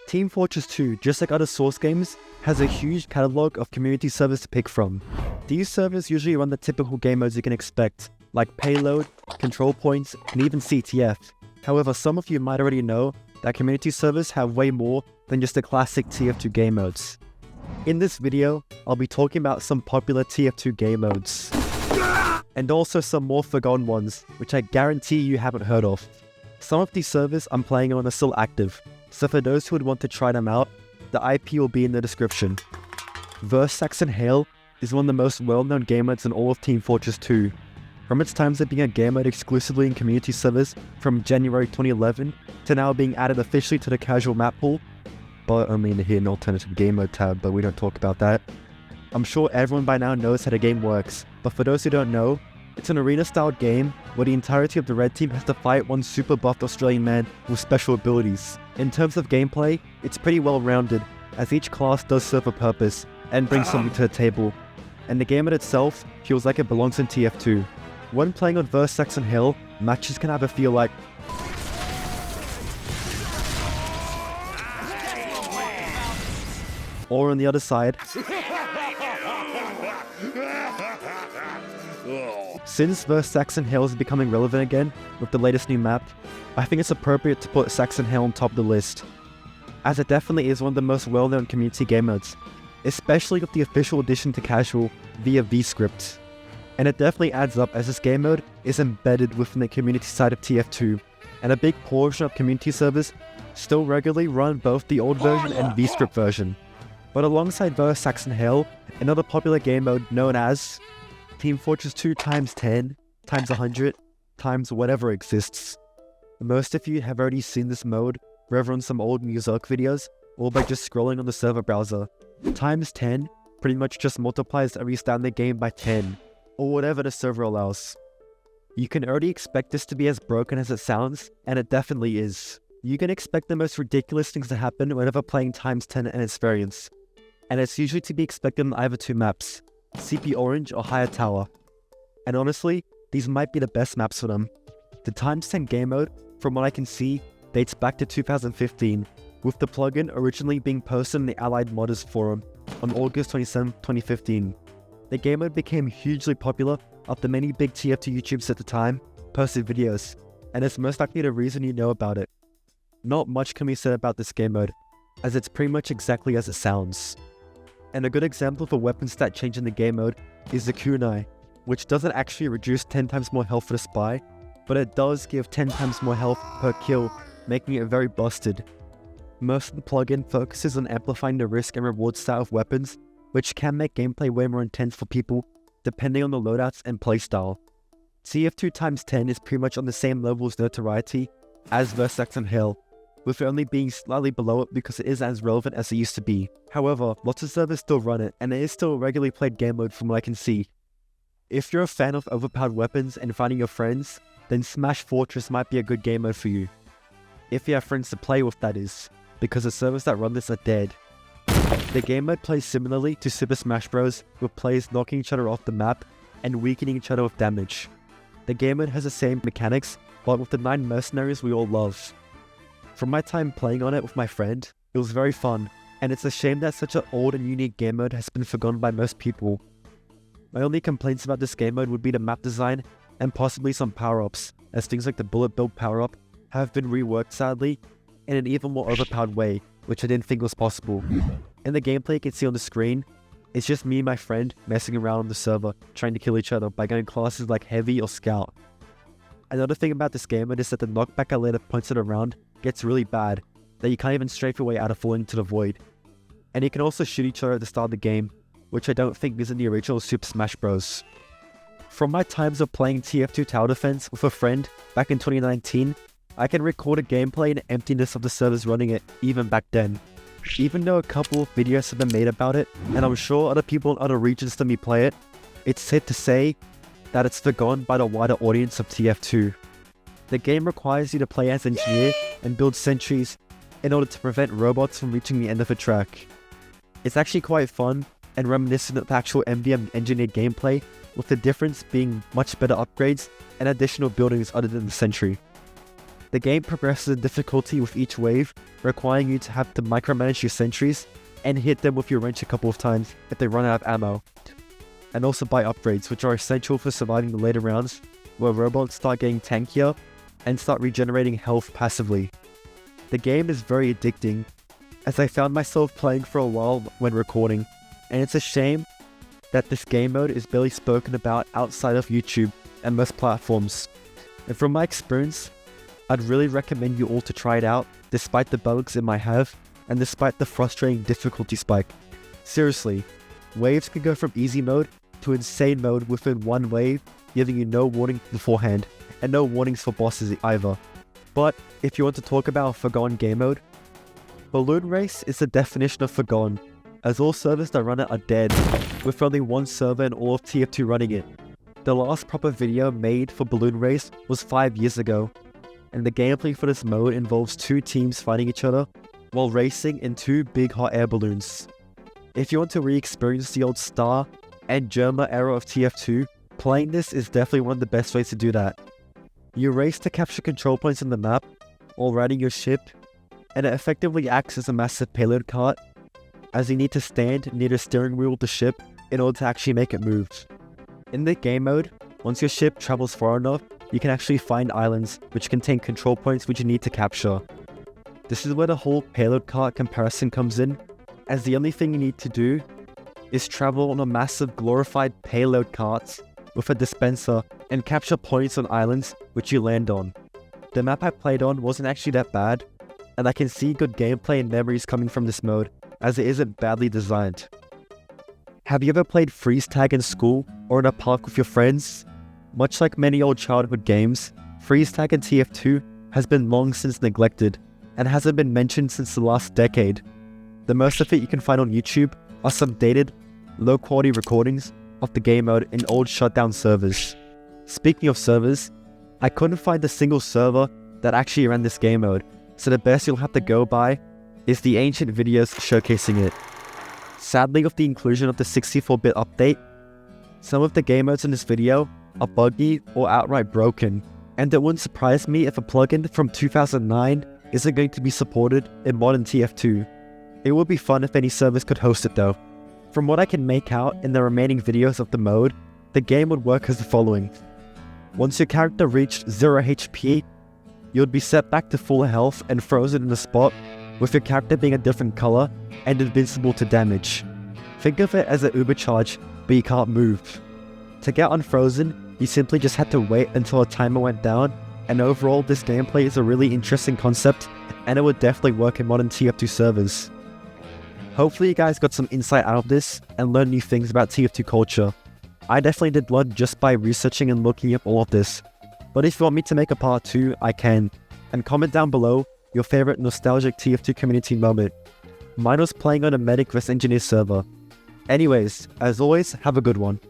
Team Fortress 2, just like other Source games, has a huge catalog of community servers to pick from. These servers usually run the typical game modes you can expect, like Payload, Control Points, and even CTF. However, some of you might already know that community servers have way more than just the classic TF2 game modes. In this video, I'll be talking about some popular TF2 game modes, and also some more forgotten ones, which I guarantee you haven't heard of. Some of these servers I'm playing on are still active, so for those who would want to try them out, the IP will be in the description. Saxton Hale is one of the most well-known game modes in all of Team Fortress 2. From its times of being a game mode exclusively in community servers from January 2011 to now being added officially to the casual map pool, but only in the hidden alternative game mode tab, but we don't talk about that. I'm sure everyone by now knows how the game works, but for those who don't know, it's an arena-styled game where the entirety of the red team has to fight one super buffed Australian man with special abilities. In terms of gameplay, it's pretty well rounded, as each class does serve a purpose and brings something to the table, and the game mode itself feels like it belongs in TF2. When playing on Saxton Hale, matches can have a feel like or on the other side. Since Saxton Hale is becoming relevant again with the latest new map, I think it's appropriate to put Saxton Hale on top of the list, as it definitely is one of the most well-known community game modes, especially with the official addition to casual via VScript. And it definitely adds up, as this game mode is embedded within the community side of TF2, and a big portion of community servers still regularly run both the old version and VScript version. But alongside Saxton Hale, another popular game mode known as Team Fortress 2 times 10, times 100, times whatever exists. Most of you have already seen this mode, whether on some old Muzak videos, or by just scrolling on the server browser. Times 10 pretty much just multiplies every standard game by 10, or whatever the server allows. You can already expect this to be as broken as it sounds, and it definitely is. You can expect the most ridiculous things to happen whenever playing times 10 and its variants, and it's usually to be expected on either two maps, CP Orange or Higher Tower. And honestly, these might be the best maps for them. The times 10 game mode, from what I can see, dates back to 2015, with the plugin originally being posted in the Allied Modders forum on August 27, 2015. The game mode became hugely popular after many big TF2 YouTubers at the time posted videos, and it's most likely the reason you know about it. Not much can be said about this game mode, as it's pretty much exactly as it sounds. And a good example of a weapon stat change in the game mode is the kunai, which doesn't actually reduce 10 times more health for the spy, but it does give 10 times more health per kill, making it very busted. Most of the plugin focuses on amplifying the risk and reward style of weapons, which can make gameplay way more intense for people, depending on the loadouts and playstyle. TF2 times 10 is pretty much on the same level of notoriety as Saxton Hale, with it only being slightly below it because it isn't as relevant as it used to be. However, lots of servers still run it, and it is still a regularly played game mode from what I can see. If you're a fan of overpowered weapons and finding your friends, then Smash Fortress might be a good game mode for you. If you have friends to play with, that is, because the servers that run this are dead. The game mode plays similarly to Super Smash Bros, with players knocking each other off the map and weakening each other with damage. The game mode has the same mechanics, but with the 9 mercenaries we all love. From my time playing on it with my friend, it was very fun, and it's a shame that such an old and unique game mode has been forgotten by most people. My only complaints about this game mode would be the map design and possibly some power-ups, as things like the bullet build power-up have been reworked sadly in an even more overpowered way, which I didn't think was possible. In the gameplay you can see on the screen, it's just me and my friend messing around on the server, trying to kill each other by getting classes like Heavy or Scout. Another thing about this game mode is that the knockback at later points of the round gets really bad, that you can't even strafe your way out of falling into the void. And you can also shoot each other at the start of the game, which I don't think is in the original Super Smash Bros. From my times of playing TF2 Tower Defense with a friend back in 2019, I can record a gameplay and the emptiness of the servers running it even back then. Even though a couple of videos have been made about it, and I'm sure other people in other regions than me play it, it's safe to say that it's forgotten by the wider audience of TF2. The game requires you to play as engineer and build sentries in order to prevent robots from reaching the end of a track. It's actually quite fun and reminiscent of the actual MDM engineered gameplay, with the difference being much better upgrades and additional buildings other than the sentry. The game progresses in difficulty with each wave, requiring you to have to micromanage your sentries and hit them with your wrench a couple of times if they run out of ammo. And also buy upgrades, which are essential for surviving the later rounds, where robots start getting tankier and start regenerating health passively. The game is very addicting, as I found myself playing for a while when recording, and it's a shame that this game mode is barely spoken about outside of YouTube and most platforms. And from my experience, I'd really recommend you all to try it out, despite the bugs it might have, and despite the frustrating difficulty spike. Seriously, waves can go from easy mode to insane mode within one wave, giving you no warning beforehand, and no warnings for bosses either. But if you want to talk about a forgotten game mode, Balloon Race is the definition of forgotten, as all servers that run it are dead, with only one server in all of TF2 running it. The last proper video made for Balloon Race was 5 years ago, and the gameplay for this mode involves two teams fighting each other while racing in two big hot air balloons. If you want to re-experience the old Star and Germa era of TF2, playing this is definitely one of the best ways to do that. You race to capture control points on the map while riding your ship, and it effectively acts as a massive payload cart, as you need to stand near the steering wheel of the ship in order to actually make it move. In the game mode, once your ship travels far enough, you can actually find islands which contain control points which you need to capture. This is where the whole payload cart comparison comes in, as the only thing you need to do is travel on a massive glorified payload cart with a dispenser and capture points on islands which you land on. The map I played on wasn't actually that bad, and I can see good gameplay and memories coming from this mode, as it isn't badly designed. Have you ever played freeze tag in school or in a park with your friends? Much like many old childhood games, freeze tag in TF2 has been long since neglected and hasn't been mentioned since the last decade. The most of it you can find on YouTube are some dated, low-quality recordings of the game mode in old shutdown servers. Speaking of servers, I couldn't find a single server that actually ran this game mode, so the best you'll have to go by is the ancient videos showcasing it. Sadly, with the inclusion of the 64-bit update, some of the game modes in this video are buggy or outright broken, and it wouldn't surprise me if a plugin from 2009 isn't going to be supported in modern TF2. It would be fun if any servers could host it though. From what I can make out in the remaining videos of the mode, the game would work as the following. Once your character reached 0 HP, you would be set back to full health and frozen in a spot, with your character being a different color and invincible to damage. Think of it as an Uber charge, but you can't move. To get unfrozen, you simply just had to wait until a timer went down, and overall this gameplay is a really interesting concept, and it would definitely work in modern TF2 servers. Hopefully you guys got some insight out of this and learned new things about TF2 culture. I definitely did learn just by researching and looking up all of this. But if you want me to make a part 2, I can. And comment down below your favorite nostalgic TF2 community moment. Mine was playing on a Medic vs Engineer server. Anyways, as always, have a good one.